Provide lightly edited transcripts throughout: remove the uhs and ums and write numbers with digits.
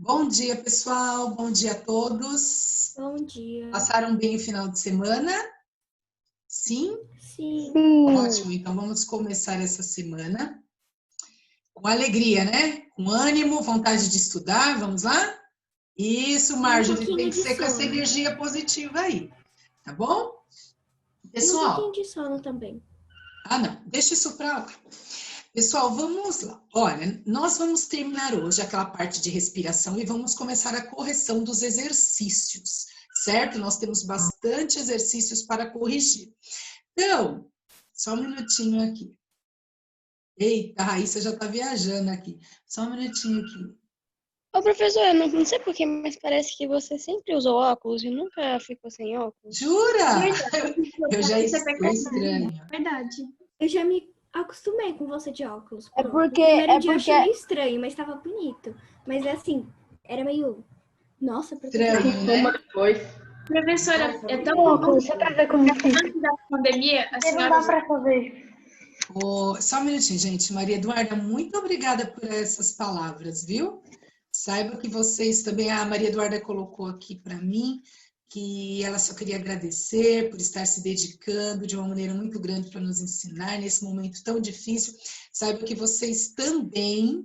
Bom dia, pessoal. Bom dia a todos. Bom dia. Passaram bem o final de semana? Sim? Sim. Ótimo. Então, vamos começar essa semana com alegria, né? Com ânimo, vontade de estudar. Vamos lá? Isso, Marjorie, tem que ser com essa energia positiva aí. Tá bom? Pessoal. E um pouquinho de sono também. Ah, não. Deixa isso para lá. Pessoal, vamos lá. Olha, nós vamos terminar hoje aquela parte de respiração e vamos começar a correção dos exercícios, certo? Nós temos bastante exercícios para corrigir. Então, só um minutinho aqui. Eita, a Raíssa já está viajando aqui. Só um minutinho aqui. Ô, professor, eu não sei porquê, mas parece que você sempre usou óculos e nunca ficou sem óculos. Jura? Eu já estou estranha. Verdade. Eu já me acostumei com você de óculos. É Pronto. porque... No primeiro dia eu achei meio estranho, mas estava bonito. Mas assim, era meio... Nossa, estranho, né? Professora, é tão óculos, você pra ver como antes da pandemia, a senhora... Não dá pra fazer. Só um minutinho, gente. Maria Eduarda, muito obrigada por essas palavras, viu? Saiba que vocês também, a Maria Eduarda colocou aqui para mim, que ela só queria agradecer por estar se dedicando de uma maneira muito grande para nos ensinar nesse momento tão difícil. Saiba que vocês também,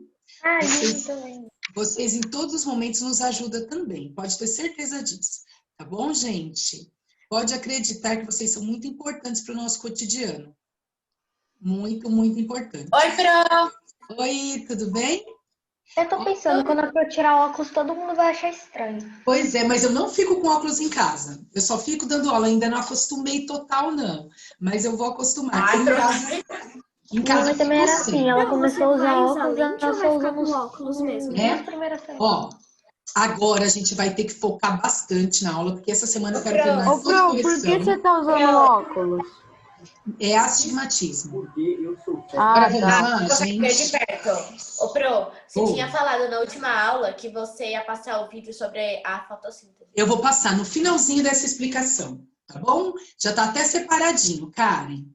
vocês em todos os momentos nos ajudam também, pode ter certeza disso, tá bom, gente? Pode acreditar que vocês são muito importantes para o nosso cotidiano. Muito, muito importante. Oi, Pro! Oi, tudo bem? Eu tô pensando, quando eu tirar óculos, todo mundo vai achar estranho. Pois é, mas eu não fico com óculos em casa. Eu só fico dando aula, ainda não acostumei total, não. Mas eu vou acostumar. Em casa Minha também era assim, ela começou a usar óculos, ela só usa nos óculos mesmo. É? Ó, agora a gente vai ter que focar bastante na aula, porque essa semana eu quero terminar toda a correção. Por que você tá usando óculos? É astigmatismo. Ah, Agora vamos lá, Você gente. de perto. Ô, Pro, você tinha falado na última aula que você ia passar o vídeo sobre a fotossíntese. Eu vou passar no finalzinho dessa explicação, tá bom? Já tá até separadinho, Karen.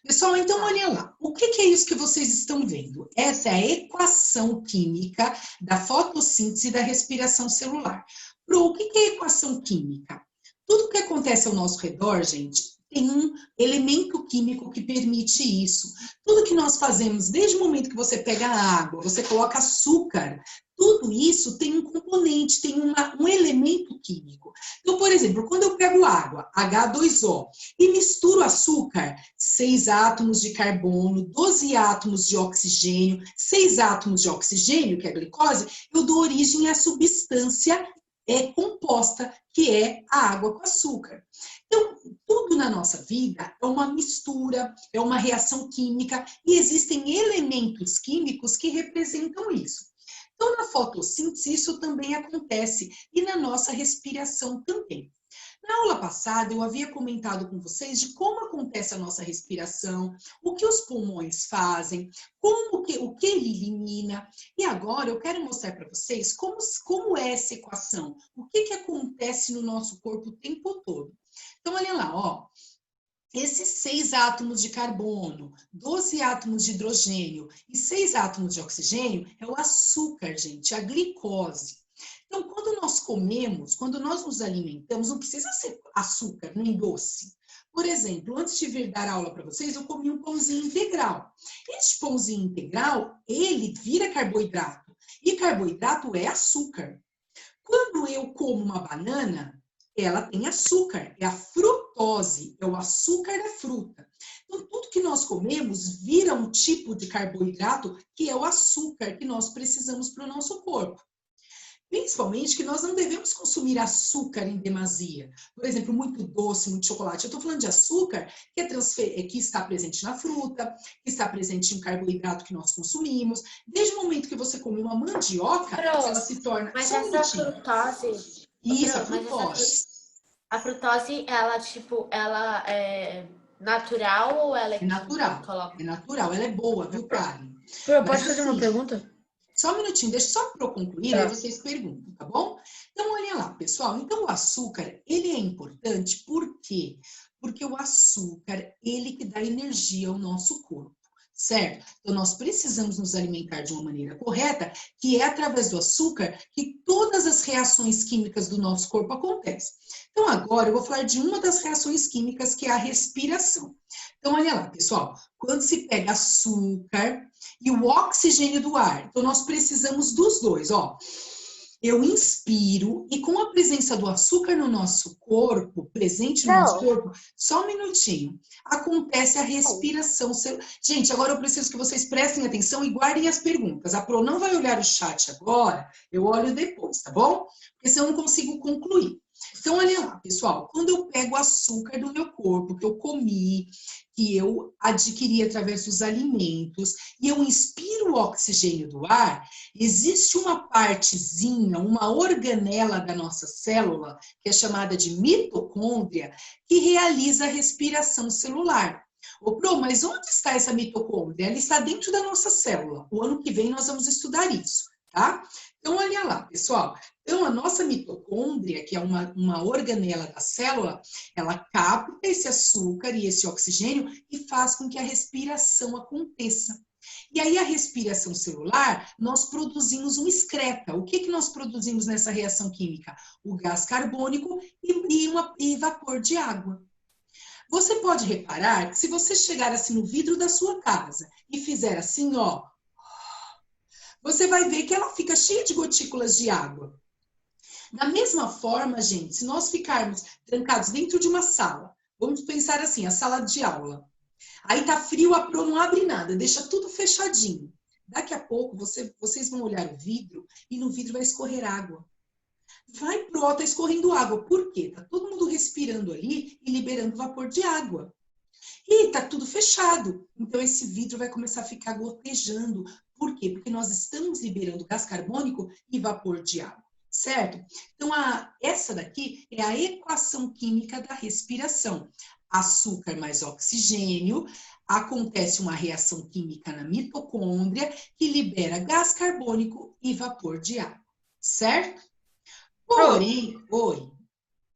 Pessoal, então olha lá. O que é isso que vocês estão vendo? Essa é a equação química da fotossíntese e da respiração celular. Pro, o que é equação química? Tudo que acontece ao nosso redor, gente, tem um elemento químico que permite isso. Tudo que nós fazemos, desde o momento que você pega a água, você coloca açúcar, tudo isso tem um componente, tem um elemento químico. Então, por exemplo, quando eu pego água, H2O, e misturo açúcar, 6 átomos de carbono, 12 átomos de oxigênio, 6 átomos de oxigênio, que é a glicose, eu dou origem à substância composta, que é a água com açúcar. Então, tudo na nossa vida é uma mistura, é uma reação química, e existem elementos químicos que representam isso. Então, na fotossíntese, isso também acontece, e na nossa respiração também. Na aula passada, eu havia comentado com vocês de como acontece a nossa respiração, o que os pulmões fazem, o que ele elimina. E agora eu quero mostrar para vocês como é essa equação, o que acontece no nosso corpo o tempo todo. Então, olha lá, ó. Esses 6 átomos de carbono, 12 átomos de hidrogênio e 6 átomos de oxigênio é o açúcar, gente, a glicose. Então, quando nós comemos, quando nós nos alimentamos, não precisa ser açúcar, nem doce. Por exemplo, antes de vir dar aula para vocês, eu comi um pãozinho integral. Este pãozinho integral, ele vira carboidrato. E carboidrato é açúcar. Quando eu como uma banana, ela tem açúcar, é a frutose, é o açúcar da fruta. Então, tudo que nós comemos vira um tipo de carboidrato, que é o açúcar que nós precisamos para o nosso corpo. Principalmente que nós não devemos consumir açúcar em demasia. Por exemplo, muito doce, muito chocolate. Eu estou falando de açúcar que está presente na fruta, que está presente em um carboidrato que nós consumimos. Desde o momento que você come uma mandioca, ela se torna... Mas essa frutose... Isso, a frutose. A frutose, ela é natural ou ela é natural? É natural, ela é boa, viu, Karen? Posso fazer uma pergunta? Só um minutinho, deixa só para eu concluir, aí vocês perguntam, tá bom? Então, olha lá, pessoal. Então, o açúcar, ele é importante por quê? Porque o açúcar, ele que dá energia ao nosso corpo, certo? Então, nós precisamos nos alimentar de uma maneira correta, que é através do açúcar que todas as reações químicas do nosso corpo acontecem. Então, agora eu vou falar de uma das reações químicas, que é a respiração. Então, olha lá, pessoal, quando se pega açúcar e o oxigênio do ar, então nós precisamos dos dois, ó. Eu inspiro e com a presença do açúcar no nosso corpo, presente no nosso corpo, só um minutinho, acontece a respiração. Gente, agora eu preciso que vocês prestem atenção e guardem as perguntas. A Pro não vai olhar o chat agora, eu olho depois, tá bom? Porque senão eu não consigo concluir. Então, olha lá, pessoal, quando eu pego açúcar do meu corpo, que eu comi, que eu adquiri através dos alimentos, e eu inspiro o oxigênio do ar, existe uma partezinha, uma organela da nossa célula, que é chamada de mitocôndria, que realiza a respiração celular. Ô, Pro, mas onde está essa mitocôndria? Ela está dentro da nossa célula. O ano que vem nós vamos estudar isso, tá? Então, olha lá, pessoal. Então, a nossa mitocôndria, que é uma organela da célula, ela capta esse açúcar e esse oxigênio e faz com que a respiração aconteça. E aí, a respiração celular, nós produzimos um excreta. O que nós produzimos nessa reação química? O gás carbônico e vapor de água. Você pode reparar que se você chegar assim no vidro da sua casa e fizer assim, ó, você vai ver que ela fica cheia de gotículas de água. Da mesma forma, gente, se nós ficarmos trancados dentro de uma sala, vamos pensar assim, a sala de aula. Aí tá frio, a Pro não abre nada, deixa tudo fechadinho. Daqui a pouco, vocês vão olhar o vidro e no vidro vai escorrer água. Vai, Pro, tá escorrendo água. Por quê? Tá todo mundo respirando ali e liberando vapor de água. E tá tudo fechado. Então, esse vidro vai começar a ficar gotejando. Por quê? Porque nós estamos liberando gás carbônico e vapor de água, certo? Então, essa daqui é a equação química da respiração. Açúcar mais oxigênio, acontece uma reação química na mitocôndria que libera gás carbônico e vapor de água, certo? Porém, oi.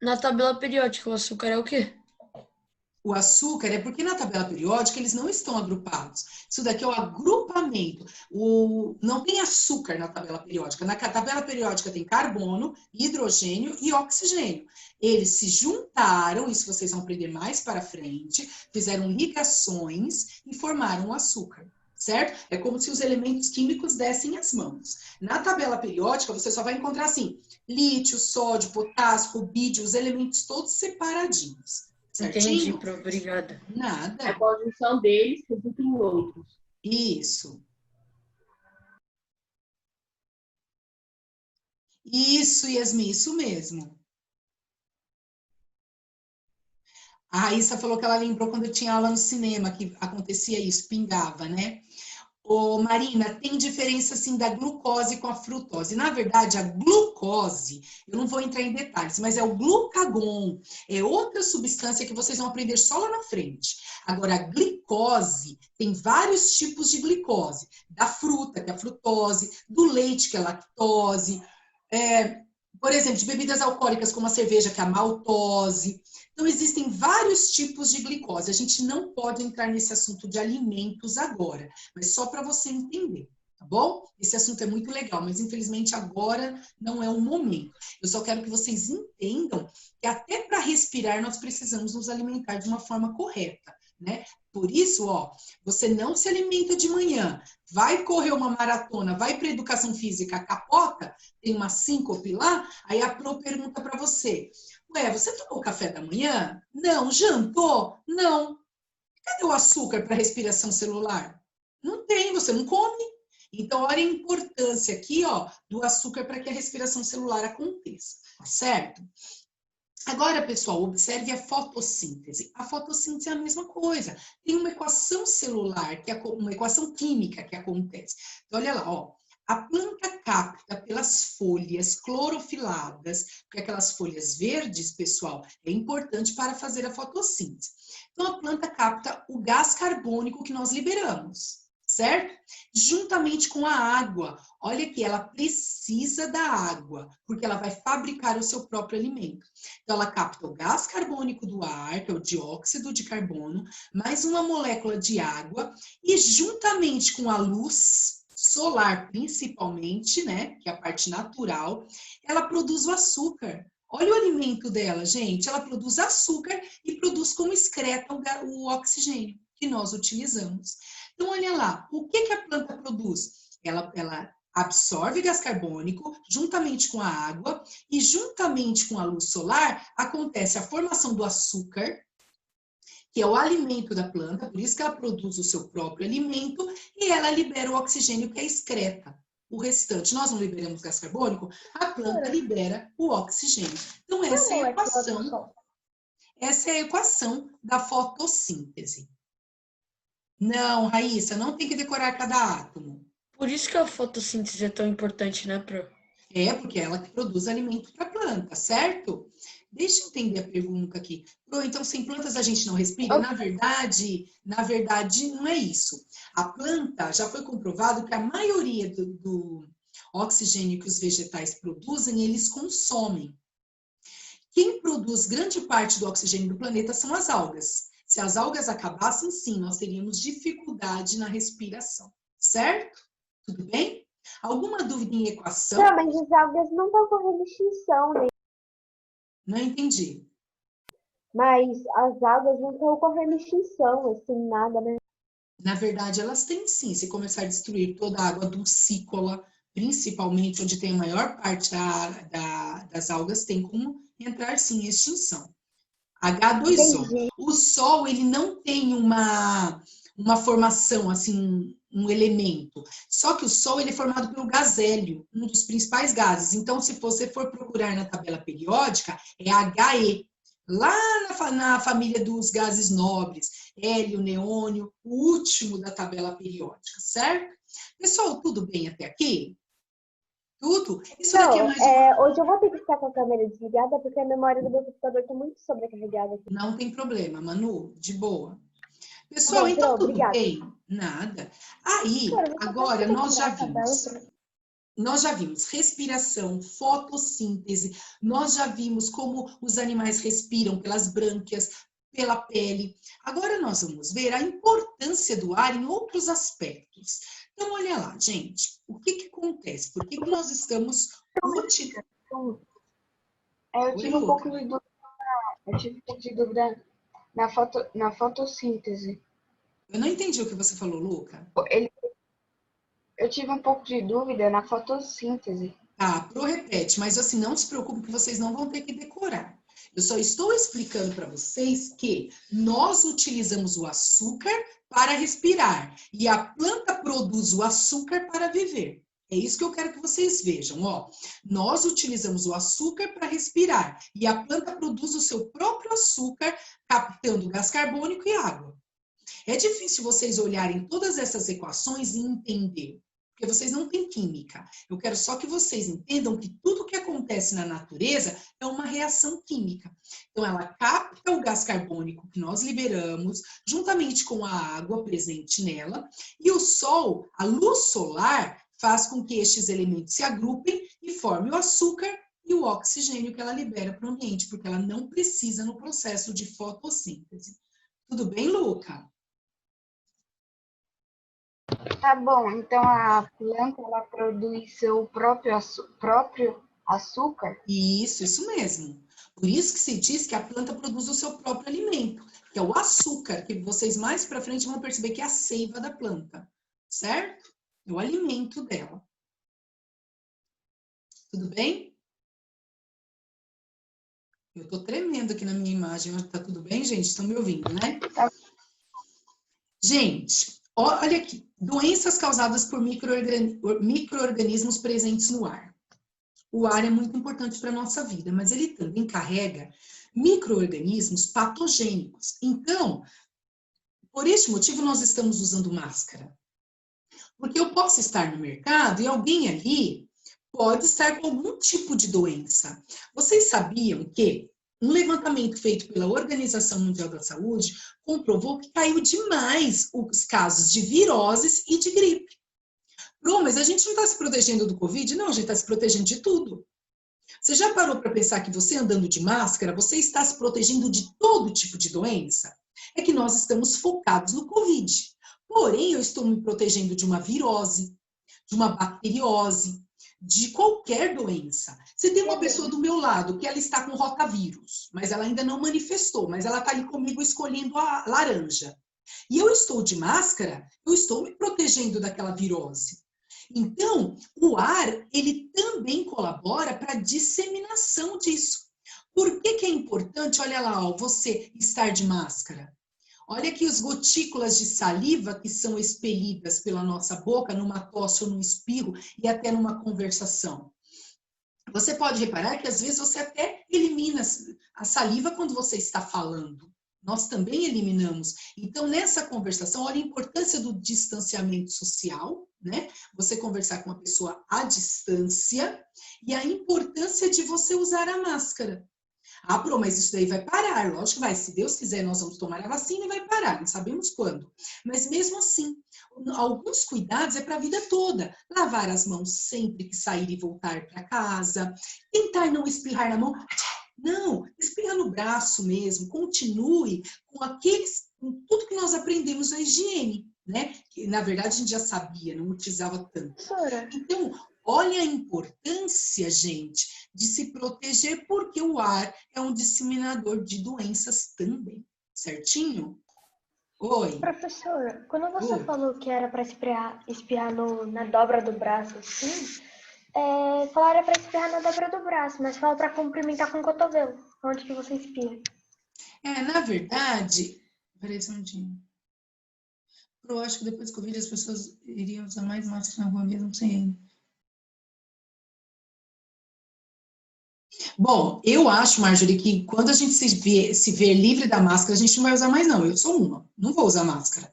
Na tabela periódica, o açúcar é o quê? O açúcar é porque na tabela periódica eles não estão agrupados. Isso daqui é o agrupamento. Não tem açúcar na tabela periódica. Na tabela periódica tem carbono, hidrogênio e oxigênio. Eles se juntaram, isso vocês vão aprender mais para frente, fizeram ligações e formaram o açúcar, certo? É como se os elementos químicos dessem as mãos. Na tabela periódica você só vai encontrar assim, lítio, sódio, potássio, rubídio, os elementos todos separadinhos. Certinho? Entendi, obrigada. Nada. A conjunção deles resulta em outros. Isso. Isso, Yasmin, isso mesmo. A Raíssa falou que ela lembrou quando eu tinha aula no cinema, que acontecia isso, pingava, né? Ô, Marina, tem diferença, assim, da glucose com a frutose. Na verdade, a glucose, eu não vou entrar em detalhes, mas é o glucagon. É outra substância que vocês vão aprender só lá na frente. Agora, a glicose, tem vários tipos de glicose. Da fruta, que é a frutose, do leite, que é a lactose. Por exemplo, de bebidas alcoólicas, como a cerveja, que é a maltose. Então, existem vários tipos de glicose. A gente não pode entrar nesse assunto de alimentos agora, mas só para você entender, tá bom? Esse assunto é muito legal, mas infelizmente agora não é o momento. Eu só quero que vocês entendam que até para respirar nós precisamos nos alimentar de uma forma correta, né? Por isso, ó, você não se alimenta de manhã, vai correr uma maratona, vai para educação física, capota, tem uma síncope lá, aí a Pro pergunta para você, ué, você tomou café da manhã? Não. Jantou? Não. Cadê o açúcar para respiração celular? Não tem, você não come. Então, olha a importância aqui, ó, do açúcar para que a respiração celular aconteça, certo? Agora, pessoal, observe a fotossíntese. A fotossíntese é a mesma coisa. Tem uma equação celular, que é uma equação química que acontece. Então, olha lá, ó. A planta capta pelas folhas clorofiladas, porque aquelas folhas verdes, pessoal, é importante para fazer a fotossíntese. Então, a planta capta o gás carbônico que nós liberamos, certo? Juntamente com a água. Olha aqui, ela precisa da água, porque ela vai fabricar o seu próprio alimento. Então, ela capta o gás carbônico do ar, que é o dióxido de carbono, mais uma molécula de água, e juntamente com a luz solar, principalmente, né, que é a parte natural, ela produz o açúcar. Olha o alimento dela, gente. Ela produz açúcar e produz como excreta o oxigênio que nós utilizamos. Então, olha lá, o que a planta produz? Ela absorve gás carbônico juntamente com a água e juntamente com a luz solar acontece a formação do açúcar, que é o alimento da planta, por isso que ela produz o seu próprio alimento e ela libera o oxigênio que é excreta. O restante, nós não liberamos gás carbônico, a planta libera o oxigênio. Então, essa é a equação da fotossíntese. Não, Raíssa, não tem que decorar cada átomo. Por isso que a fotossíntese é tão importante, né, Pro? É, porque é ela que produz alimento para a planta, certo? Deixa eu entender a pergunta aqui. Pro, então, sem plantas a gente não respira? Na verdade, não é isso. A planta, já foi comprovado que a maioria do oxigênio que os vegetais produzem, eles consomem. Quem produz grande parte do oxigênio do planeta são as algas. Se as algas acabassem, sim, nós teríamos dificuldade na respiração, certo? Tudo bem? Alguma dúvida em equação? Não, mas as algas não estão correndo extinção, né? Não entendi. Mas as algas não estão correndo extinção, assim, nada, né? Na verdade, elas têm sim. Se começar a destruir toda a água dulcícola, principalmente onde tem a maior parte das algas, tem como entrar sim em extinção. H2O. Entendi. O Sol, ele não tem uma formação, assim, um elemento. Só que o Sol, ele é formado pelo gás hélio, um dos principais gases. Então, se você for procurar na tabela periódica, é He. Lá na família dos gases nobres, hélio, neônio, o último da tabela periódica, certo? Pessoal, tudo bem até aqui? Tudo? Isso daqui é mais hoje eu vou ter que ficar com a câmera desligada porque a memória do meu computador está muito sobrecarregada aqui. Não tem problema, Manu, de boa. Pessoal, então tudo bem? Nada. Aí, agora, nós já vimos respiração, fotossíntese, nós já vimos como os animais respiram pelas brânquias, pela pele. Agora nós vamos ver a importância do ar em outros aspectos. Então, olha lá, gente, o que acontece? Por que nós estamos utilizando? Eu tive um pouco de dúvida na fotossíntese. Eu não entendi o que você falou, Luca. Eu tive um pouco de dúvida na fotossíntese. Tá, Pro repete, mas assim, não se preocupe que vocês não vão ter que decorar. Eu só estou explicando para vocês que nós utilizamos o açúcar para respirar e a planta produz o açúcar para viver. É isso que eu quero que vocês vejam, ó. Nós utilizamos o açúcar para respirar e a planta produz o seu próprio açúcar, captando gás carbônico e água. É difícil vocês olharem todas essas equações e entender, porque vocês não têm química. Eu quero só que vocês entendam que tudo que acontece na natureza é uma reação química. Então, ela capta o gás carbônico que nós liberamos, juntamente com a água presente nela, e o sol, a luz solar, faz com que estes elementos se agrupem e formem o açúcar e o oxigênio que ela libera para o ambiente, porque ela não precisa no processo de fotossíntese. Tudo bem, Luca? Tá bom, então a planta ela produz seu próprio açúcar? Isso mesmo. Por isso que se diz que a planta produz o seu próprio alimento, que é o açúcar, que vocês mais para frente vão perceber que é a seiva da planta, certo? É o alimento dela. Tudo bem? Eu tô tremendo aqui na minha imagem. Tá tudo bem, gente? Estão me ouvindo, né? Tá. Gente, olha aqui. Doenças causadas por micro-organismos presentes no ar. O ar é muito importante para a nossa vida, mas ele também carrega micro-organismos patogênicos. Então, por este motivo, nós estamos usando máscara. Porque eu posso estar no mercado e alguém ali pode estar com algum tipo de doença. Vocês sabiam que Um levantamento feito pela Organização Mundial da Saúde comprovou que caiu demais os casos de viroses e de gripe. Mas a gente não está se protegendo do Covid? Não, a gente está se protegendo de tudo. Você já parou para pensar que você andando de máscara, você está se protegendo de todo tipo de doença? É que nós estamos focados no Covid. Porém, eu estou me protegendo de uma virose, de uma bacteriose, de qualquer doença. Você tem uma pessoa do meu lado que ela está com rotavírus, mas ela ainda não manifestou, mas ela está ali comigo escolhendo a laranja. E eu estou de máscara, eu estou me protegendo daquela virose. Então, o ar, ele também colabora para a disseminação disso. Por que é importante, olha lá, ó, você estar de máscara? Olha aqui as gotículas de saliva que são expelidas pela nossa boca numa tosse ou num espirro e até numa conversação. Você pode reparar que às vezes você até elimina a saliva quando você está falando. Nós também eliminamos. Então, nessa conversação, olha a importância do distanciamento social, né? Você conversar com uma pessoa à distância e a importância de você usar a máscara. Ah, mas isso daí vai parar, lógico que vai. Se Deus quiser, nós vamos tomar a vacina e vai parar, não sabemos quando. Mas mesmo assim, alguns cuidados é para a vida toda. Lavar as mãos sempre que sair e voltar para casa. Tentar não espirrar na mão. Não, espirra no braço mesmo. Continue com tudo que nós aprendemos na higiene, né? Que, na verdade, a gente já sabia, não utilizava tanto. Então, olha a importância, gente, de se proteger, porque o ar é um disseminador de doenças também, certinho? Oi. Professora, quando você falou que era para espirrar na dobra do braço, assim, falaram para espirrar na dobra do braço, mas fala para cumprimentar com o cotovelo, onde que você espirra. Na verdade, peraí só um minutinho. Eu acho que depois do Covid as pessoas iriam usar mais máscara na rua mesmo sem ele. Bom, eu acho, Marjorie, que quando a gente se ver livre da máscara, a gente não vai usar mais, não. Eu sou uma, não vou usar máscara.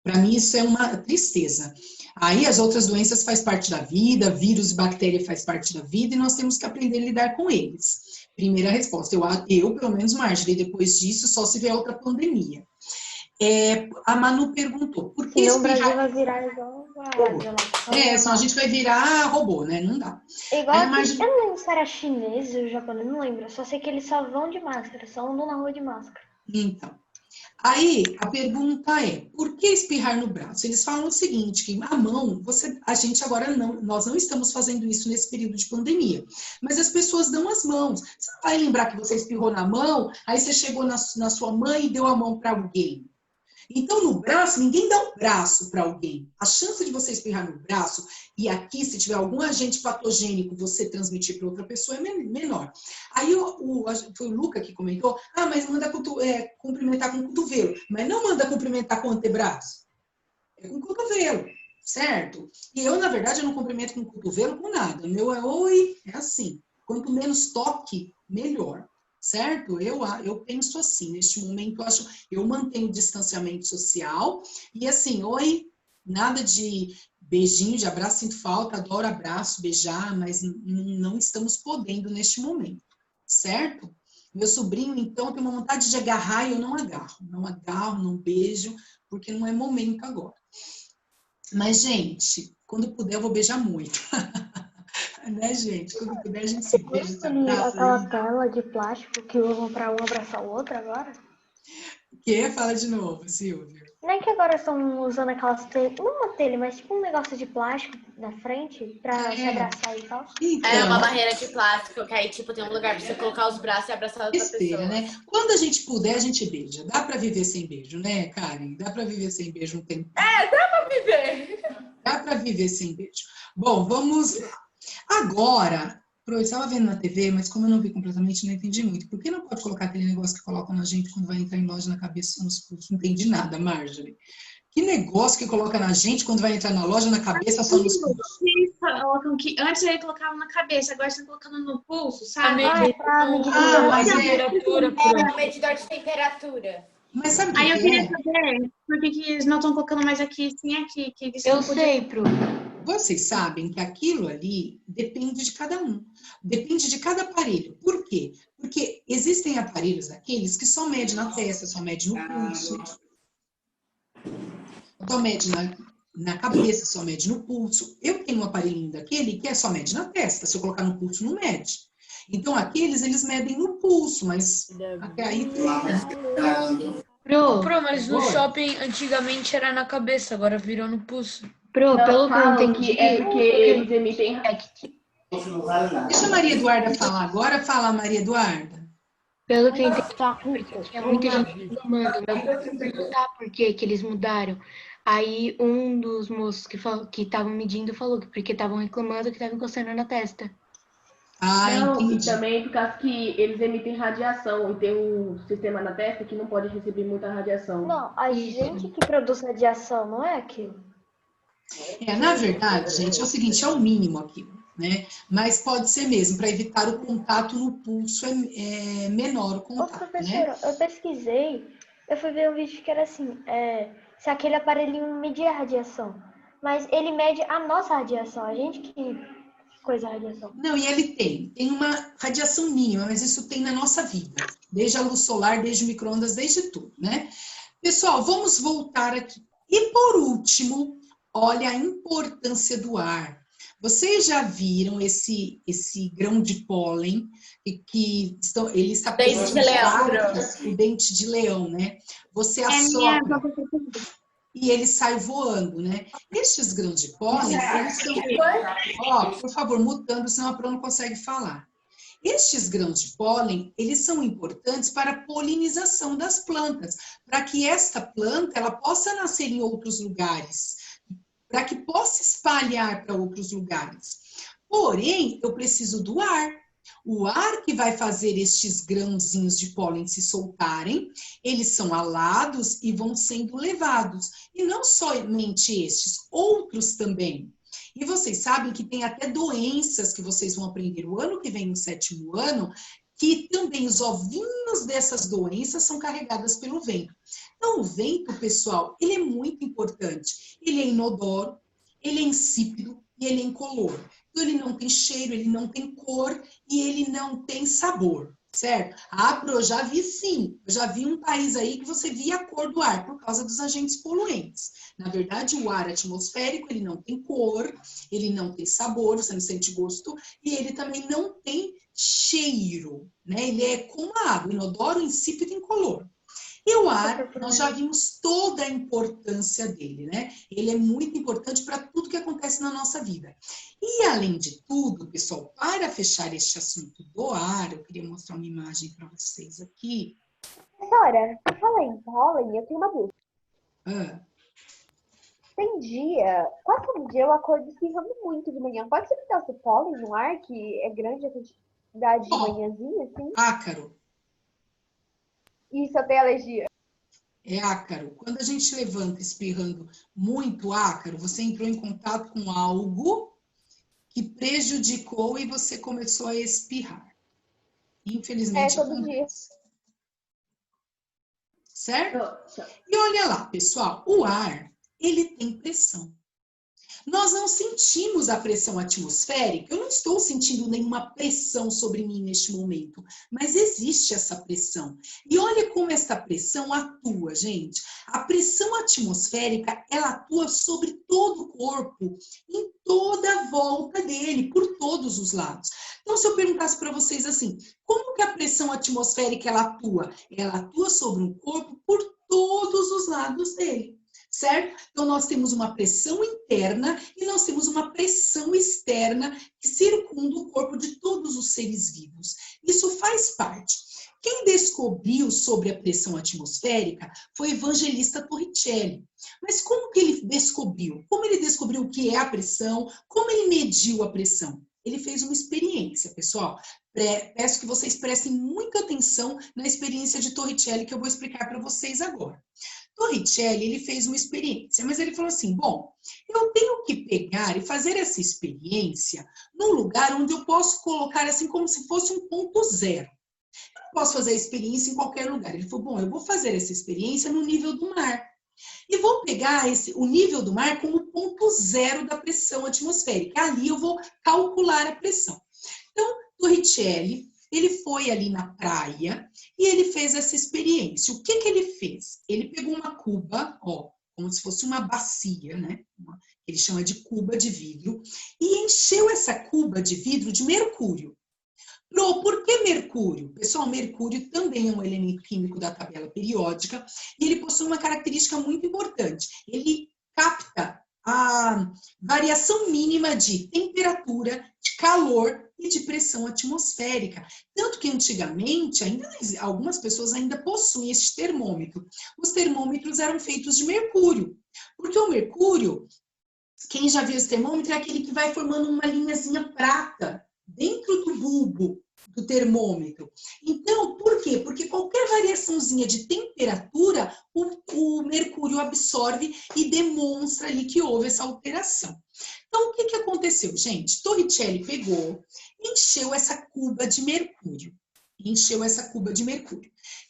Para mim, isso é uma tristeza. Aí, as outras doenças faz parte da vida, vírus e bactéria faz parte da vida, e nós temos que aprender a lidar com eles. Primeira resposta. Eu pelo menos, Marjorie, depois disso, só se vier outra pandemia. A Manu perguntou, por que espirrar... o Brasil vai virar igual senão a gente vai virar robô, né? Não dá. Igual eu não lembro se era chinês ou japonês, não lembro. Só sei que eles só vão de máscara, só andam na rua de máscara. Então, aí a pergunta é, por que espirrar no braço? Eles falam o seguinte, que a mão, a gente agora nós não estamos fazendo isso nesse período de pandemia, mas as pessoas dão as mãos. Você não vai lembrar que você espirrou na mão, aí você chegou na sua mãe e deu a mão para alguém. Então, no braço, ninguém dá o braço para alguém. A chance de você espirrar no braço, e aqui, se tiver algum agente patogênico, você transmitir para outra pessoa, é menor. Aí, foi o Luca que comentou, mas manda cumprimentar com o cotovelo. Mas não manda cumprimentar com o antebraço. É com o cotovelo, certo? E eu, na verdade, eu não cumprimento com o cotovelo com nada. O meu é oi, é assim. Quanto menos toque, melhor. Certo? Eu penso assim, neste momento eu mantenho o distanciamento social e assim, oi, nada de beijinho, de abraço, sinto falta, adoro abraço, beijar, mas não estamos podendo neste momento, certo? Meu sobrinho, então, tem uma vontade de agarrar e eu não agarro, não beijo, porque não é momento agora. Mas, gente, quando puder eu vou beijar muito. Né, gente? Quando puder, a gente se beija. Aquela tela de plástico que usam para um abraçar o outro agora? Fala de novo, Silvia. Nem que agora estão usando aquelas telhas, não uma telha, mas tipo um negócio de plástico na frente para se abraçar e tal. Então, é uma barreira de plástico, que aí tipo tem um lugar para você colocar os braços e abraçar outra pessoa. Né? Quando a gente puder, a gente beija. Dá para viver sem beijo, né, Karen? Dá para viver sem beijo um tempo. Dá para viver. Dá para viver sem beijo. Bom, vamos lá. Agora, eu estava vendo na TV, mas como eu não vi completamente, não entendi muito. Por que não pode colocar aquele negócio que colocam na gente quando vai entrar em loja na cabeça nos pulsos? Não entendi nada, Marjorie. Que negócio que coloca na gente quando vai entrar na loja na cabeça só nos pulsos? Eles colocam que antes ele colocava na cabeça, agora estão colocando no pulso, sabe? Mas temperatura. É, medidor de temperatura. Mas sabe o que Aí eu queria saber por que eles não estão colocando mais aqui, sim aqui. Que eles eu sei, Pro. Vocês sabem que aquilo ali depende de cada um, depende de cada aparelho. Por quê? Porque existem aparelhos aqueles que só medem na testa, só medem no pulso, só medem na cabeça, só mede no pulso. Eu tenho um aparelhinho daquele que só mede na testa, se eu colocar no pulso não mede. Então aqueles, eles medem no pulso, mas até aí... Pro, mas no shopping antigamente era na cabeça, agora virou no pulso. Pro, Não, pelo que eu falam entendi, que é porque eles emitem Deixa a Maria Eduarda falar agora. Fala, Maria Eduarda. pelo que eu entendi, porque tinha muita gente reclamando, né? Eu fui perguntar por que eles mudaram. Aí um dos moços que estavam medindo falou que porque estavam reclamando que estavam encostando na testa. Ah, Não, e entendi. também por causa que eles emitem radiação e tem um sistema na testa que não pode receber muita radiação. Não, a gente que produz radiação, não é aquilo. Na verdade, gente, é o seguinte, é o mínimo aqui, né? Mas pode ser mesmo, para evitar o contato no pulso, é menor o Ô, contato, professora, né? eu pesquisei, eu fui ver um vídeo que era assim, se aquele aparelhinho media a radiação, mas ele mede a nossa radiação, a gente que coisa a radiação. Não, e ele tem uma radiação mínima, mas isso tem na nossa vida, desde a luz solar, desde o micro-ondas, desde tudo, né? Pessoal, vamos voltar aqui. E por último, olha a importância do ar. Vocês já viram esse grão de pólen que ele está Dente de leão. o dente de leão, né? Você assopra e ele sai voando, né? Estes grãos de pólen, eles são... Ó, por favor, mutando, senão a Pro não consegue falar. Estes grãos de pólen, eles são importantes para a polinização das plantas, para que esta planta ela possa nascer em outros lugares, para que possa espalhar para outros lugares. Porém, eu preciso do ar. O ar que vai fazer estes grãozinhos de pólen se soltarem, eles são alados e vão sendo levados. E não somente estes, outros também. E vocês sabem que tem até doenças que vocês vão aprender o ano que vem, no 7º ano, que também os ovinhos dessas doenças são carregadas pelo vento. Então, o vento, pessoal, ele é muito importante. Ele é inodoro, ele é insípido e ele é incolor. Então, ele não tem cheiro, ele não tem cor e ele não tem sabor, certo? Ah, Pro, já vi sim. Eu já vi um país aí que você via a cor do ar por causa dos agentes poluentes. Na verdade, o ar atmosférico, ele não tem cor, ele não tem sabor, você não sente gosto, e ele também não tem cheiro, né? Ele é como a água, inodoro, insípido e incolor. E o ar, nós já vimos toda a importância dele, né? Ele é muito importante para tudo que acontece na nossa vida. E, além de tudo, pessoal, para fechar este assunto do ar, eu queria mostrar uma imagem para vocês aqui. Professora, fala em pólen, eu tenho uma dúvida. Tem dia, quase todo dia eu acordo espirrando muito de manhã. Pode ser que tenha esse pólen no ar, que é grande a quantidade de manhãzinha, assim? Ácaro. Isso, eu tenho alergia. É ácaro. Quando a gente levanta espirrando muito ácaro, você entrou em contato com algo que prejudicou e você começou a espirrar. Infelizmente, todo dia. Certo? E olha lá, pessoal, o ar, ele tem pressão. Nós não sentimos a pressão atmosférica, eu não estou sentindo nenhuma pressão sobre mim neste momento, mas existe essa pressão. E olha como esta pressão atua, gente. A pressão atmosférica, ela atua sobre todo o corpo, em toda a volta dele, por todos os lados. Então, se eu perguntasse para vocês assim, como que a pressão atmosférica ela atua? Ela atua sobre um corpo por todos os lados dele. Certo? Então, nós temos uma pressão interna e nós temos uma pressão externa que circunda o corpo de todos os seres vivos. Isso faz parte. Quem descobriu sobre a pressão atmosférica foi o evangelista Torricelli. Mas como que ele descobriu? Como ele descobriu o que é a pressão? Como ele mediu a pressão? Ele fez uma experiência, pessoal. Peço que vocês prestem muita atenção na experiência de Torricelli que eu vou explicar para vocês agora. Torricelli, ele fez uma experiência, mas ele falou assim, bom, eu tenho que pegar e fazer essa experiência num lugar onde eu posso colocar assim como se fosse um ponto zero. Eu não posso fazer a experiência em qualquer lugar. Ele falou, bom, eu vou fazer essa experiência no nível do mar. E vou pegar o nível do mar como ponto zero da pressão atmosférica. Ali eu vou calcular a pressão. Então, Torricelli, ele foi ali na praia e ele fez essa experiência. O que ele fez? Ele pegou uma cuba, ó, como se fosse uma bacia, né? Ele chama de cuba de vidro, e encheu essa cuba de vidro de mercúrio. Por que mercúrio? Pessoal, mercúrio também é um elemento químico da tabela periódica e ele possui uma característica muito importante. Ele capta a variação mínima de temperatura, de calor e de pressão atmosférica. Tanto que antigamente, algumas pessoas ainda possuem esse termômetro. Os termômetros eram feitos de mercúrio, porque o mercúrio, quem já viu esse termômetro, é aquele que vai formando uma linhazinha prata dentro do bulbo do termômetro. Então, por quê? Porque qualquer variaçãozinha de temperatura, o mercúrio absorve e demonstra ali que houve essa alteração. Então, o que aconteceu, gente? Torricelli pegou, encheu essa cuba de mercúrio.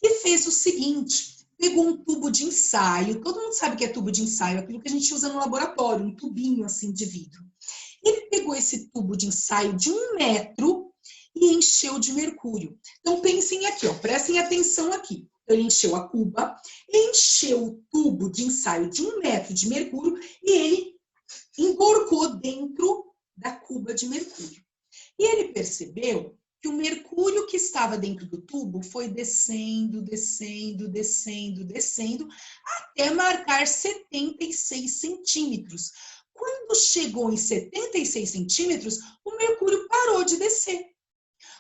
E fez o seguinte, pegou um tubo de ensaio, todo mundo sabe que é tubo de ensaio, aquilo que a gente usa no laboratório, um tubinho assim de vidro. Ele pegou esse tubo de ensaio de 1 metro e encheu de mercúrio. Então, pensem aqui, ó, prestem atenção aqui. Ele encheu a cuba, encheu o tubo de ensaio de 1 metro de mercúrio e ele emborcou dentro da cuba de mercúrio. E ele percebeu que o mercúrio que estava dentro do tubo foi descendo, até marcar 76 centímetros. Quando chegou em 76 centímetros, o mercúrio parou de descer.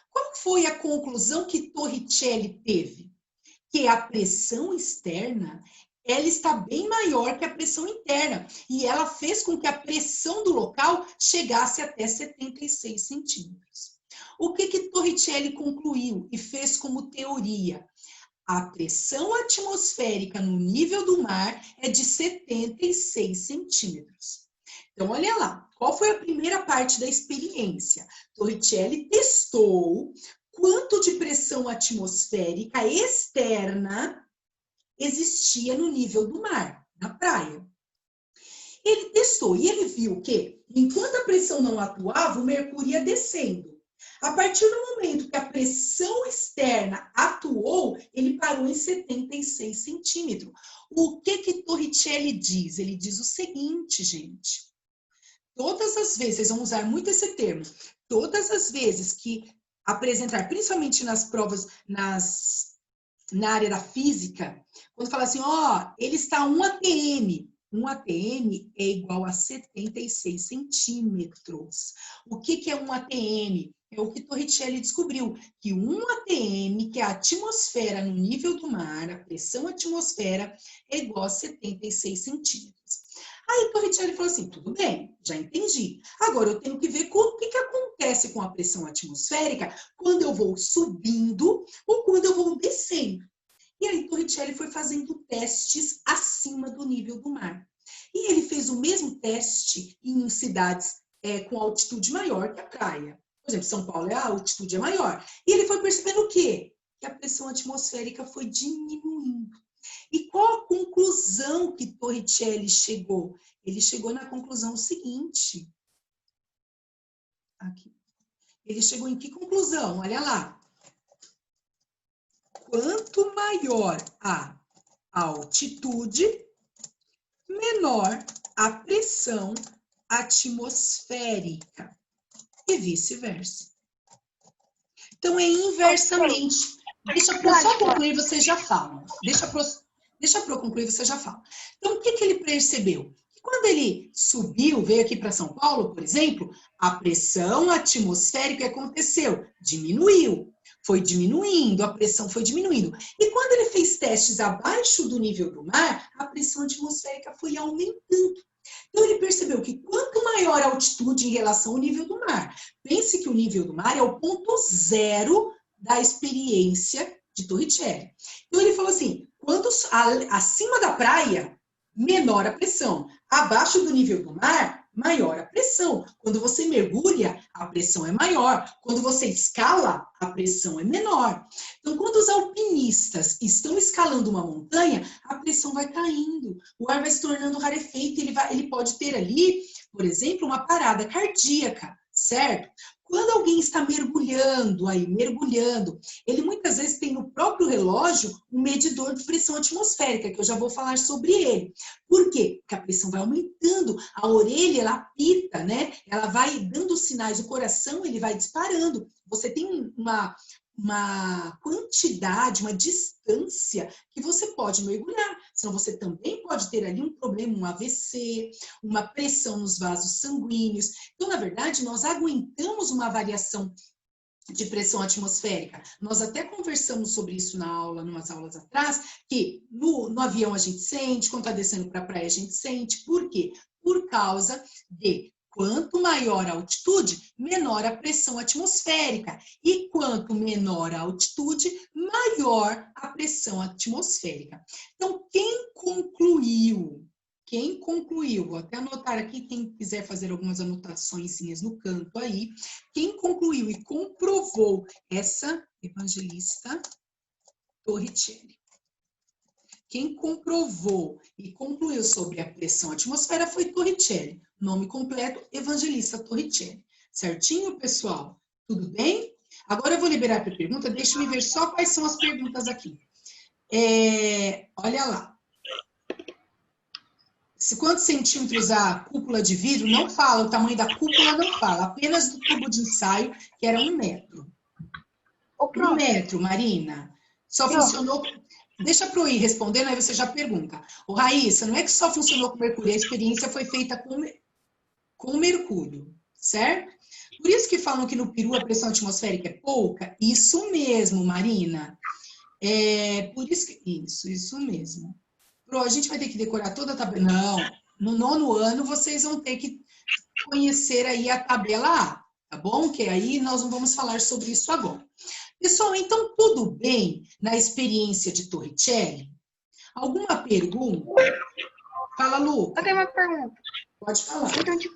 Qual foi a conclusão que Torricelli teve? Que a pressão externa, ela está bem maior que a pressão interna. E ela fez com que a pressão do local chegasse até 76 centímetros. O que Torricelli concluiu e fez como teoria? A pressão atmosférica no nível do mar é de 76 centímetros. Então, olha lá, qual foi a primeira parte da experiência? Torricelli testou quanto de pressão atmosférica externa existia no nível do mar, na praia. Ele testou e ele viu que, enquanto a pressão não atuava, o mercúrio ia descendo. A partir do momento que a pressão externa atuou, ele parou em 76 centímetros. O que Torricelli diz? Ele diz o seguinte, gente. Todas as vezes, vocês vão usar muito esse termo, todas as vezes que apresentar, principalmente nas provas, na área da física, quando fala assim, ó, ele está a 1 atm. 1 atm é igual a 76 centímetros. O que é 1 atm? É o que Torricelli descobriu, que 1 atm, que é a atmosfera no nível do mar, a pressão atmosfera, é igual a 76 centímetros. Aí Torricelli falou assim, tudo bem, já entendi. Agora eu tenho que ver o que acontece com a pressão atmosférica quando eu vou subindo ou quando eu vou descendo. E aí Torricelli foi fazendo testes acima do nível do mar. E ele fez o mesmo teste em cidades com altitude maior que a praia. Por exemplo, São Paulo, a altitude é maior. E ele foi percebendo o quê? Que a pressão atmosférica foi diminuindo. E qual a conclusão que Torricelli chegou? Ele chegou na conclusão seguinte. Aqui. Ele chegou em que conclusão? Olha lá. Quanto maior a altitude, menor a pressão atmosférica. E vice-versa. Então, é inversamente. Deixa eu só concluir, vocês já falam. Deixa eu concluir, você já fala. Então, o que ele percebeu? Que quando ele subiu, veio aqui para São Paulo, por exemplo, a pressão atmosférica aconteceu, diminuiu. Foi diminuindo, a pressão foi diminuindo. E quando ele fez testes abaixo do nível do mar, a pressão atmosférica foi aumentando. Então, ele percebeu que quanto maior a altitude em relação ao nível do mar, pense que o nível do mar é o ponto zero da experiência de Torricelli. Então, ele falou assim, acima da praia, menor a pressão. Abaixo do nível do mar, maior a pressão. Quando você mergulha, a pressão é maior. Quando você escala, a pressão é menor. Então, quando os alpinistas estão escalando uma montanha, a pressão vai caindo, o ar vai se tornando rarefeito, ele pode ter ali, por exemplo, uma parada cardíaca, certo? Quando alguém está mergulhando, ele muitas vezes tem no próprio relógio um medidor de pressão atmosférica, que eu já vou falar sobre ele. Por quê? Porque a pressão vai aumentando, a orelha, ela apita, né? Ela vai dando sinais, o coração, ele vai disparando. Você tem uma quantidade, uma distância que você pode mergulhar. Senão você também pode ter ali um problema, um AVC, uma pressão nos vasos sanguíneos. Então, na verdade, nós aguentamos uma variação de pressão atmosférica. Nós até conversamos sobre isso na aula, numas aulas atrás, que no avião a gente sente, quando está descendo para a praia a gente sente. Por quê? Por causa de quanto maior a altitude, menor a pressão atmosférica. E quanto menor a altitude, maior a pressão atmosférica. Então, quem concluiu, vou até anotar aqui, quem quiser fazer algumas anotações no canto aí, quem concluiu e comprovou essa Evangelista Torricelli. Quem comprovou e concluiu sobre a pressão atmosférica foi Torricelli. Nome completo, Evangelista Torricelli. Certinho, pessoal? Tudo bem? Agora eu vou liberar para a pergunta. Deixa eu ver só quais são as perguntas aqui. Olha lá. Quantos centímetros a cúpula de vidro? Não fala, o tamanho da cúpula não fala. Apenas do tubo de ensaio, que era 1 metro. 1 metro, Marina. Só funcionou... Deixa para eu ir respondendo, aí você já pergunta. Ô, Raíssa, não é que só funcionou com mercúrio, a experiência foi feita com mercúrio, certo? Por isso que falam que no peru a pressão atmosférica é pouca. Isso mesmo, Marina. Por isso que... Isso mesmo. A gente vai ter que decorar toda a tabela. Não, no 9º ano vocês vão ter que conhecer aí a tabela A, tá bom? Que aí nós não vamos falar sobre isso agora. Pessoal, então tudo bem na experiência de Torricelli? Alguma pergunta? Fala, Lu. Eu tenho uma pergunta. Pode falar. Então, tipo,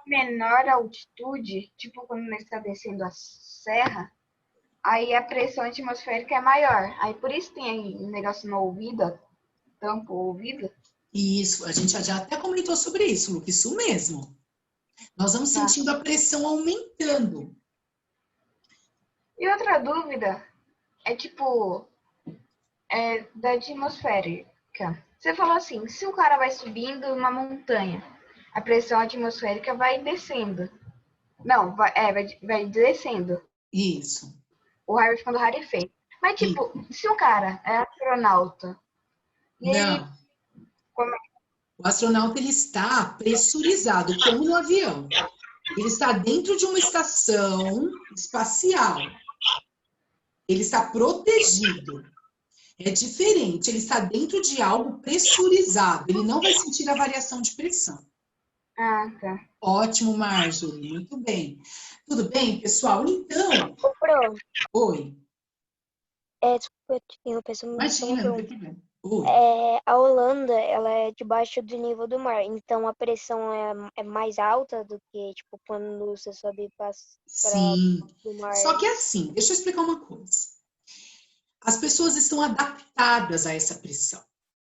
menor altitude, tipo quando nós está descendo a serra, aí a pressão atmosférica é maior. Aí por isso tem aí um negócio no ouvido, tampa o ouvido. Isso, a gente já até comentou sobre isso, Lu, isso mesmo. Nós vamos sentindo a pressão aumentando. E outra dúvida é tipo, da atmosférica. Você falou assim, se o cara vai subindo uma montanha, a pressão atmosférica vai descendo. Não, vai descendo. Isso. O ar vai ficando rarefeito. Mas tipo, se o cara é astronauta... Não. O astronauta, ele está pressurizado, como no avião. Ele está dentro de uma estação espacial. Ele está protegido. É diferente, ele está dentro de algo pressurizado. Ele não vai sentir a variação de pressão. Ah, tá. Ótimo, Marjorie. Muito bem. Tudo bem, pessoal? Então... Oi. Desculpa, eu penso muito. Imagina, não tem problema. A Holanda, ela é debaixo do nível do mar, então a pressão é mais alta do que, tipo, quando você sobe para o mar. Só que assim, deixa eu explicar uma coisa. As pessoas estão adaptadas a essa pressão,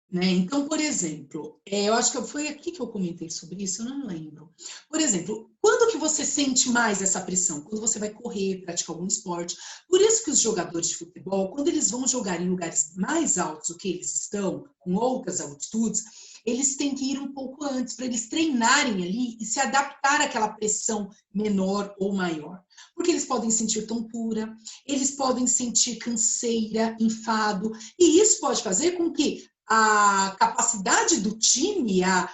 né? Então, por exemplo, eu acho que foi aqui que eu comentei sobre isso, eu não lembro. Por exemplo, quando que você sente mais essa pressão? Quando você vai correr, praticar algum esporte. Por isso que os jogadores de futebol, quando eles vão jogar em lugares mais altos do que eles estão, com outras altitudes, eles têm que ir um pouco antes, para eles treinarem ali e se adaptar àquela pressão menor ou maior. Porque eles podem sentir tontura, eles podem sentir canseira, enfado, e isso pode fazer com que a capacidade do time, a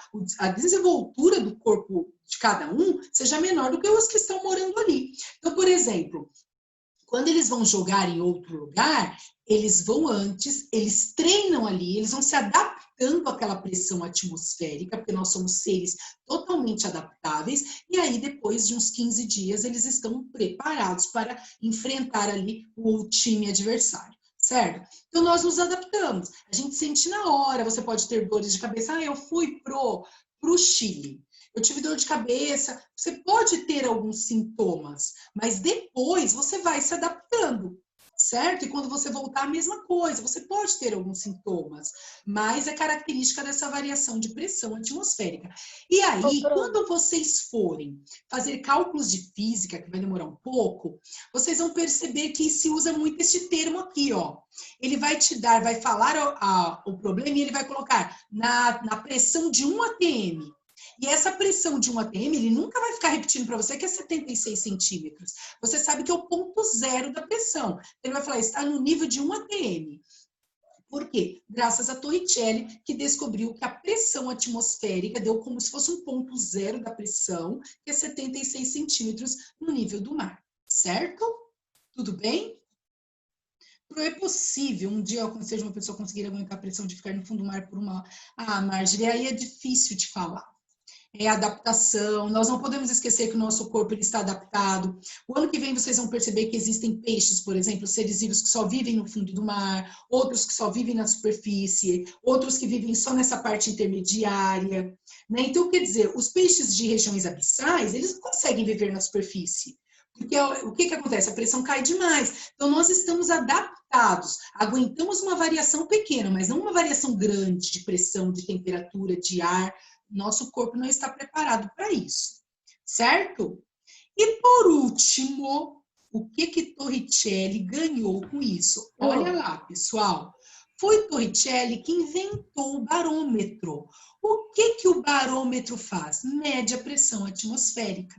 desenvoltura do corpo de cada um seja menor do que os que estão morando ali. Então, por exemplo, quando eles vão jogar em outro lugar, eles vão antes, eles treinam ali, eles vão se adaptando àquela pressão atmosférica, porque nós somos seres totalmente adaptáveis, e aí depois de uns 15 dias eles estão preparados para enfrentar ali o time adversário. Certo? Então, nós nos adaptamos. A gente sente na hora, você pode ter dores de cabeça. Eu fui pro Chile. eu tive dor de cabeça. Você pode ter alguns sintomas, mas depois você vai se adaptando, certo? E quando você voltar, a mesma coisa. Você pode ter alguns sintomas, mas é característica dessa variação de pressão atmosférica. E aí, quando vocês forem fazer cálculos de física, que vai demorar um pouco, vocês vão perceber que se usa muito esse termo aqui, ó. Ele vai te dar, vai falar o problema e ele vai colocar na pressão de 1 atm. E essa pressão de 1 atm, ele nunca vai ficar repetindo para você que é 76 centímetros. Você sabe que é o ponto zero da pressão. Ele vai falar, está no nível de 1 atm. Por quê? Graças a Torricelli, que descobriu que a pressão atmosférica deu como se fosse um ponto zero da pressão, que é 76 centímetros no nível do mar. Certo? Tudo bem? É possível um dia seja uma pessoa conseguir aguentar a pressão de ficar no fundo do mar por uma... Ah, Marjorie, aí é difícil de falar. É adaptação, nós não podemos esquecer que o nosso corpo ele está adaptado. O ano que vem vocês vão perceber que existem peixes, por exemplo, seres vivos que só vivem no fundo do mar, outros que só vivem na superfície, outros que vivem só nessa parte intermediária, né? Então, quer dizer, os peixes de regiões abissais, eles não conseguem viver na superfície. Porque o que acontece? A pressão cai demais. Então, nós estamos adaptados, aguentamos uma variação pequena, mas não uma variação grande de pressão, de temperatura, de ar. Nosso corpo não está preparado para isso, certo? E por último, o que Torricelli ganhou com isso? Olha lá, pessoal. Foi Torricelli que inventou o barômetro. O que o barômetro faz? Mede a pressão atmosférica.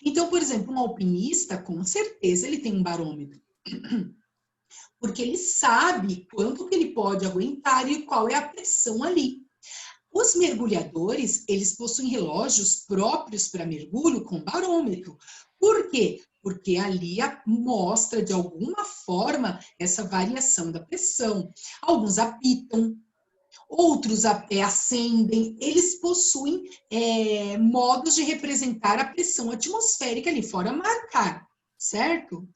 Então, por exemplo, um alpinista, com certeza, ele tem um barômetro. Porque ele sabe quanto que ele pode aguentar e qual é a pressão ali. Os mergulhadores, eles possuem relógios próprios para mergulho com barômetro. Por quê? Porque ali mostra, de alguma forma, essa variação da pressão. Alguns apitam, outros acendem. Eles possuem modos de representar a pressão atmosférica ali, fora marcar, certo?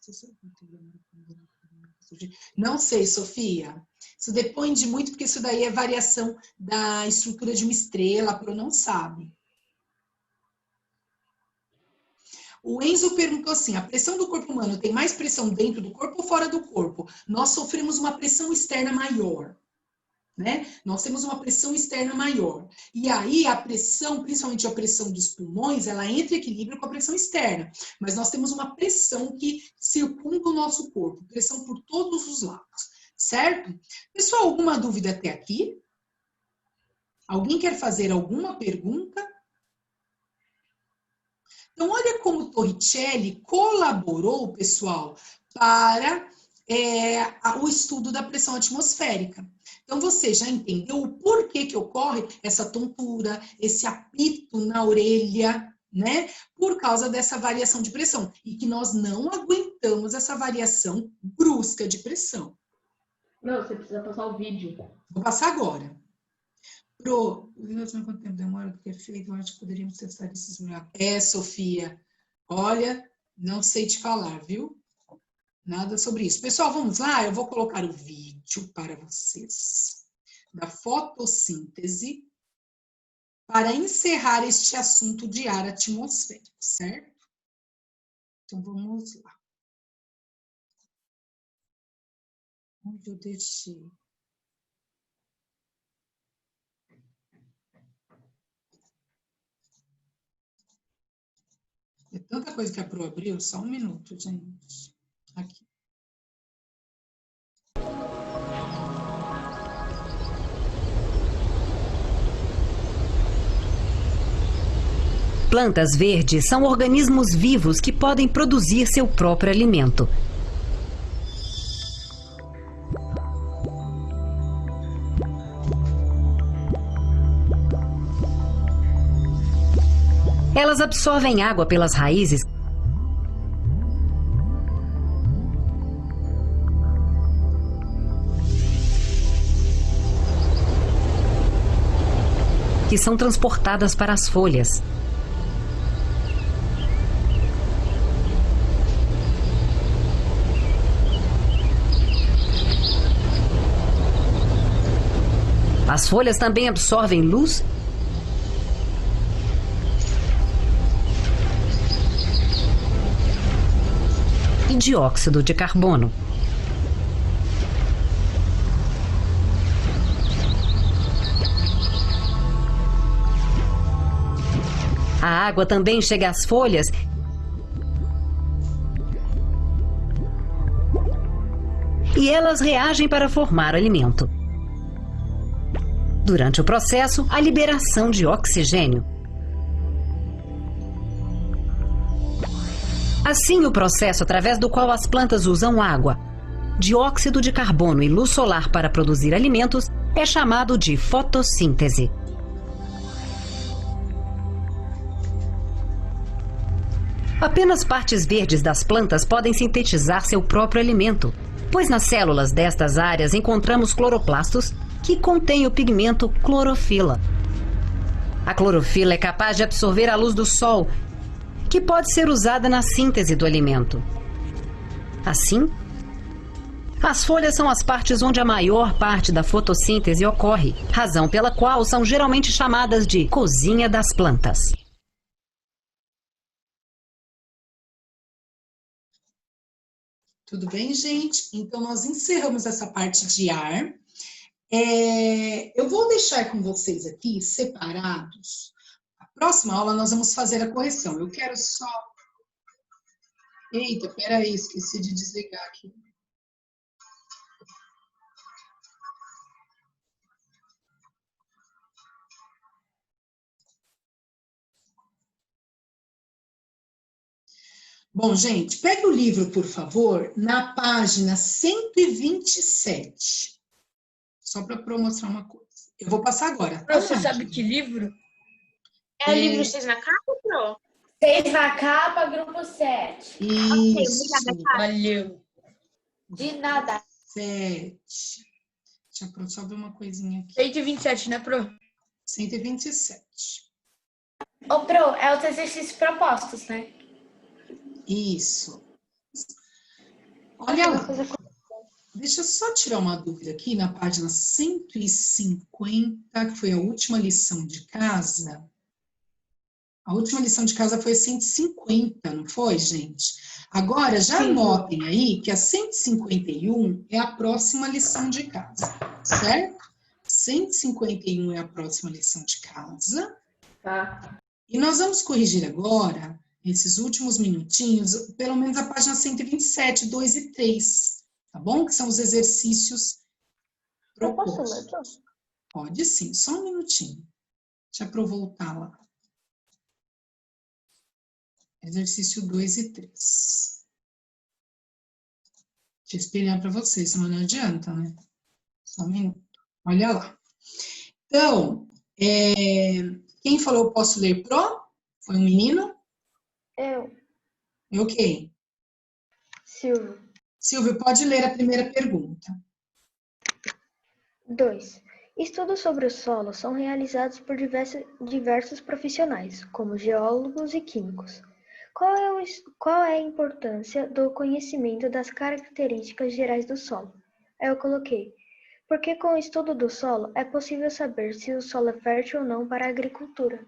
Não sei, Sofia. Isso depende muito, porque isso daí é variação da estrutura de uma estrela, a Pro não sabe. O Enzo perguntou assim, a pressão do corpo humano tem mais pressão dentro do corpo ou fora do corpo? Nós sofremos uma pressão externa maior, né? Nós temos uma pressão externa maior. E aí a pressão, principalmente a pressão dos pulmões, ela entra em equilíbrio com a pressão externa. Mas nós temos uma pressão que circunda o nosso corpo, pressão por todos os lados. Certo? Pessoal, alguma dúvida até aqui? Alguém quer fazer alguma pergunta? Então, olha como Torricelli colaborou, pessoal, para o estudo da pressão atmosférica. Então, você já entendeu o porquê que ocorre essa tontura, esse apito na orelha, né? Por causa dessa variação de pressão. E que nós não aguentamos essa variação brusca de pressão. Não, você precisa passar o vídeo. Vou passar agora. Pro, quanto tempo demora do que é feito? Eu acho que poderíamos testar esses buracos. Sofia, olha, não sei te falar, viu? Nada sobre isso. Pessoal, vamos lá? Eu vou colocar o vídeo para vocês da fotossíntese para encerrar este assunto de ar atmosférico, certo? Então, vamos lá. Onde eu deixei? É tanta coisa que a Pro abriu, só um minuto, gente. Aqui. Plantas verdes são organismos vivos que podem produzir seu próprio alimento. Elas absorvem água pelas raízes que são transportadas para as folhas. As folhas também absorvem luz dióxido de carbono. A água também chega às folhas e elas reagem para formar alimento. Durante o processo, há liberação de oxigênio. Assim, o processo através do qual as plantas usam água, dióxido de carbono e luz solar para produzir alimentos é chamado de fotossíntese. Apenas partes verdes das plantas podem sintetizar seu próprio alimento, pois nas células destas áreas encontramos cloroplastos que contêm o pigmento clorofila. A clorofila é capaz de absorver a luz do sol, que pode ser usada na síntese do alimento. Assim, as folhas são as partes onde a maior parte da fotossíntese ocorre, razão pela qual são geralmente chamadas de cozinha das plantas. Tudo bem, gente? Então, nós encerramos essa parte de ar. Eu vou deixar com vocês aqui, separados. A próxima aula nós vamos fazer a correção. Eu quero só... Eita, peraí, esqueci de desligar aqui. Bom, gente, pegue o livro, por favor, na página 127. Só para mostrar uma coisa. Eu vou passar agora. Pro, você sabe que livro? É o livro 6 na capa, Pro? 6 na capa, grupo 7. Isso. Valeu. De nada. 7. Deixa eu só ver uma coisinha aqui. 127, né, Pro? 127. Ô, Pro, é os exercícios propostos, né? Isso. Olha lá. Deixa eu só tirar uma dúvida aqui na página 150, que foi a última lição de casa. A última lição de casa foi a 150, não foi, gente? Agora, já anotem aí que a 151 é a próxima lição de casa, certo? 151 é a próxima lição de casa. Tá. E nós vamos corrigir agora, esses últimos minutinhos, pelo menos a página 127, 2 e 3, tá bom? Que são os exercícios propostos. Eu posso ler, Pro? Pode sim, só um minutinho. Deixa eu voltar lá. Exercício 2 e 3. Deixa eu espelhar para vocês, senão não adianta, né? Só um minuto. Olha lá. Então, quem falou eu posso ler, Pro? Foi um menino? Eu. Eu quem? Silvio. Silvio, pode ler a primeira pergunta. 2. Estudos sobre o solo são realizados por diversos profissionais, como geólogos e químicos. Qual é a importância do conhecimento das características gerais do solo? Aí eu coloquei, porque com o estudo do solo é possível saber se o solo é fértil ou não para a agricultura.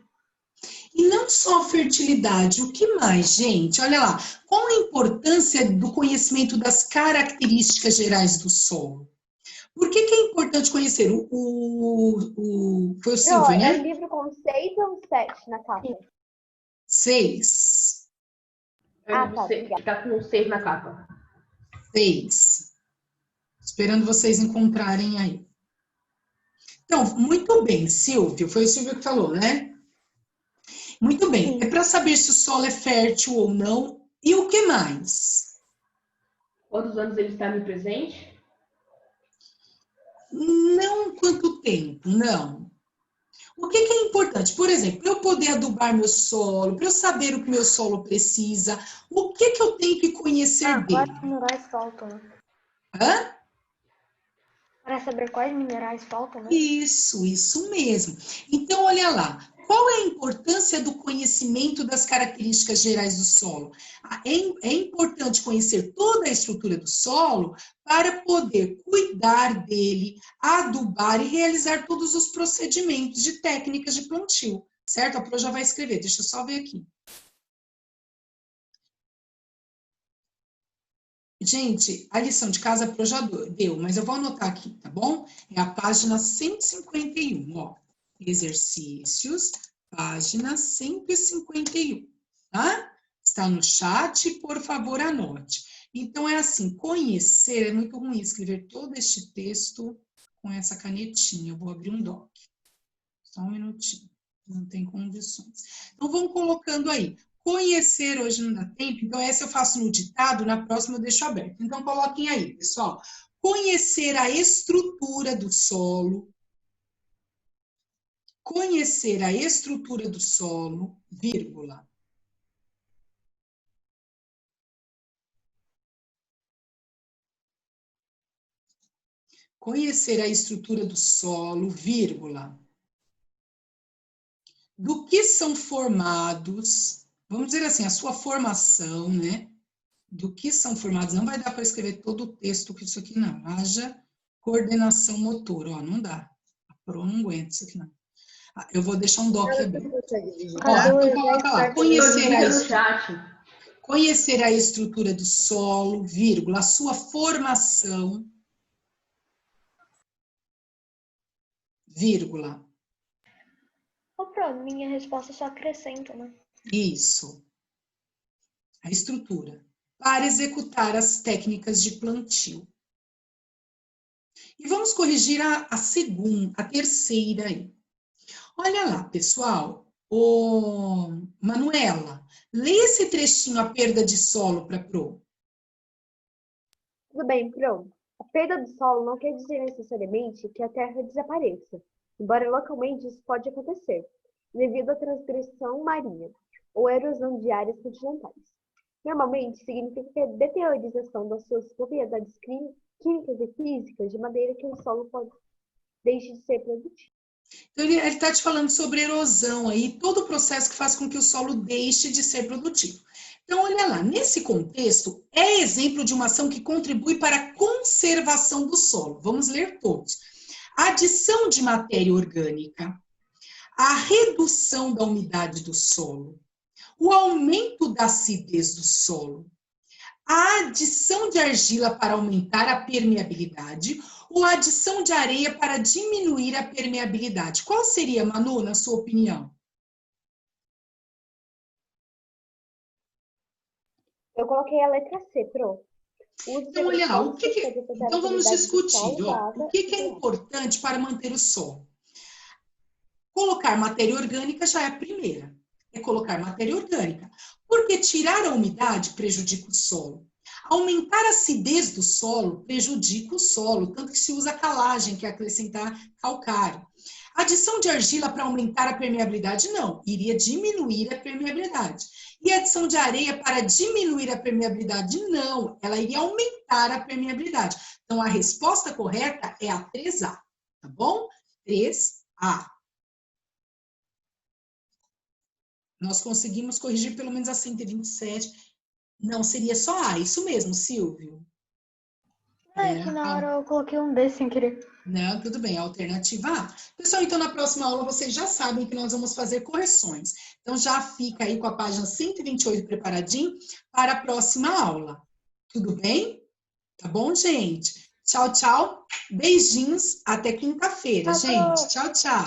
E não só a fertilidade, o que mais, gente? Olha lá, qual a importância do conhecimento das características gerais do solo? Por que é importante conhecer? Foi o Silvio, né? É o livro com 6 ou 7 na capa? 6. Tá, tá com 6 na capa. 6. Esperando vocês encontrarem aí. Então, muito bem, Silvio. Foi o Silvio que falou, né? Muito bem. É para saber se o solo é fértil ou não. E o que mais? Quantos anos ele está no presente? Não quanto tempo, não. O que é importante? Por exemplo, para eu poder adubar meu solo, para eu saber o que meu solo precisa, o que eu tenho que conhecer dele? Quais minerais faltam, né? Hã? Para saber quais minerais faltam, né? Isso mesmo. Então, olha lá. Qual é a importância do conhecimento das características gerais do solo? É importante conhecer toda a estrutura do solo para poder cuidar dele, adubar e realizar todos os procedimentos de técnicas de plantio, certo? A Pro já vai escrever, deixa eu só ver aqui. Gente, a lição de casa Pro já deu, mas eu vou anotar aqui, tá bom? É a página 151, ó. Exercícios, página 151, tá? Está no chat, por favor, anote. Então, é assim, conhecer, é muito ruim escrever todo este texto com essa canetinha. Eu vou abrir um doc. Só um minutinho, não tem condições. Então, vamos colocando aí. Conhecer hoje não dá tempo, então essa eu faço no ditado, na próxima eu deixo aberto. Então, coloquem aí, pessoal. Conhecer a estrutura do solo. Conhecer a estrutura do solo, vírgula. Conhecer a estrutura do solo, vírgula. Do que são formados, vamos dizer assim, a sua formação, né? Do que são formados, não vai dar para escrever todo o texto com isso aqui, não. Haja coordenação motora, ó, não dá. A Pro não aguenta isso aqui, não. Eu vou deixar um doc aberto. Ó, então coloca lá, conhecer a estrutura do solo, vírgula, a sua formação, vírgula. Pronto, minha resposta só acrescenta, né? Isso. A estrutura. Para executar as técnicas de plantio. E vamos corrigir a segunda, a terceira aí. Olha lá, pessoal. Manuela, lê esse trechinho, a perda de solo para Pro. Tudo bem, Pro. A perda do solo não quer dizer necessariamente que a terra desapareça, embora localmente isso pode acontecer, devido à transgressão marinha ou erosão de áreas continentais. Normalmente, significa que a deteriorização das suas propriedades químicas e físicas de maneira que o solo deixe de ser produtivo. Então, ele está te falando sobre erosão aí, todo o processo que faz com que o solo deixe de ser produtivo. Então, olha lá, nesse contexto, é exemplo de uma ação que contribui para a conservação do solo. Vamos ler todos. A adição de matéria orgânica, a redução da umidade do solo, o aumento da acidez do solo, a adição de argila para aumentar a permeabilidade ou a adição de areia para diminuir a permeabilidade. Qual seria, Manu, na sua opinião? Eu coloquei a letra C, Pro. Então, olha lá, então vamos discutir, ó, o que é importante para manter o solo. Colocar matéria orgânica já é a primeira, é colocar matéria orgânica, porque tirar a umidade prejudica o solo. Aumentar a acidez do solo prejudica o solo, tanto que se usa calagem, que é acrescentar calcário. Adição de argila para aumentar a permeabilidade, não, iria diminuir a permeabilidade. E a adição de areia para diminuir a permeabilidade, não, ela iria aumentar a permeabilidade. Então, a resposta correta é a 3A, tá bom? 3A. Nós conseguimos corrigir pelo menos a 127. Não, seria só A, isso mesmo, Silvio. É que na hora eu coloquei um D sem querer. Não, tudo bem, a alternativa A. Pessoal, então na próxima aula vocês já sabem que nós vamos fazer correções. Então já fica aí com a página 128 preparadinho para a próxima aula. Tudo bem? Tá bom, gente? Tchau, tchau. Beijinhos. Até quinta-feira, gente. Tchau, tchau.